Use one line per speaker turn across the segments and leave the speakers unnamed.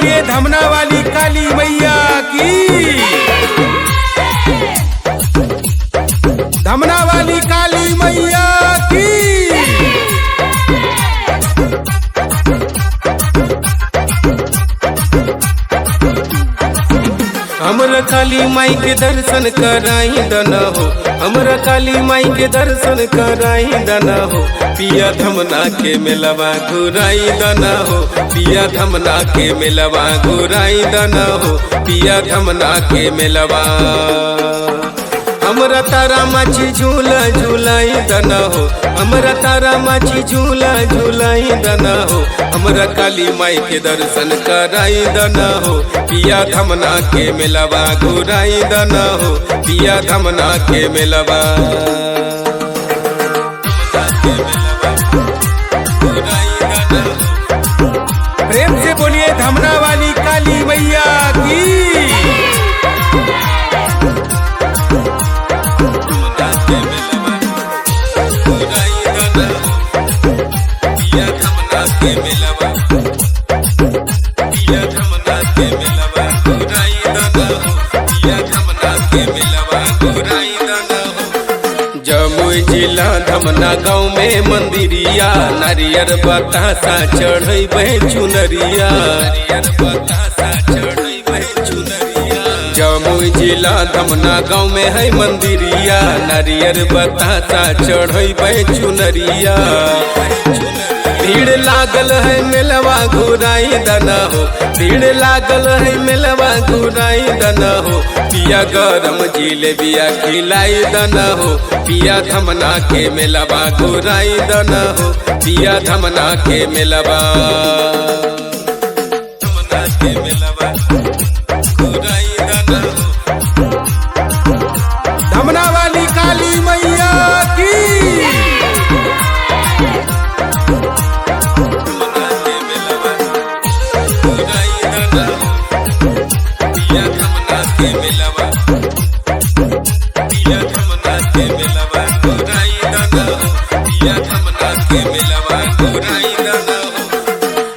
बोलिए धमना वाली काली मैया की। धमना वाली काली मैया की। हमरा काली माई के दर्शन कराई दना हो, हमरा काली माई के दर्शन कराई दना हो। पिया धमना के मेलवा घुराई दना हो, पिया धमना के मेलवा घुराई दना हो, पिया धमना के मेलवा। हमरा तारा माछी झूला झूलाई दना हो, हमरा तारा माछी झूला झूलाई दना हो। हमरा काली माई के दर्शन कराई दना हो, पिया धमना के मेलवा घुराई दना हो, पिया धमना के मेलवा। प्रेम से बोलिए धमना वाली काली मैया की। जमुई जिला धमना गाँव में मंदिरिया, नारियर बतासा चढ़े चुनरिया। जमुई जिला धमना गाँव में है मंदिरिया, नारियर बतासा चढ़े चुनरिया। भीड़ लागल है मेलवा घुराई दना हो, भीड़ लागल है मेलवा घुराई दना हो। पिया गरम जिलेबिया खिलाई दना हो, पिया धमना के मेलवा घुराई दना हो, पिया धमना के मेलवा। धमना के मेलवा घुराई दना हो। धमना वाली काली मैया की।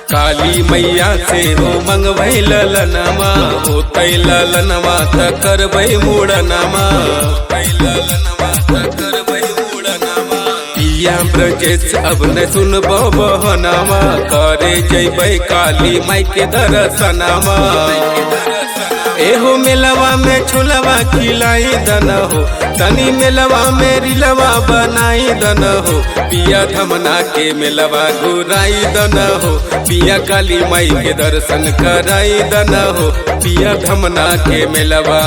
काली मैया से हो मंगवै ललनमा, होतै ललनमा त करबै मुड़नमा। पिया ब्रजेश अब न सुनबो बहनामा, करे जैबै काली माई के दर्शनमा। एहो मेलवा में छुलवा खिलाई दना हो, तनी मेलवा में रिलवा बनाई दना हो। पिया धमना के मेलवा घुराई दना हो, पिया काली माई के दर्शन कराई दना हो, पिया धमना के मेलवा।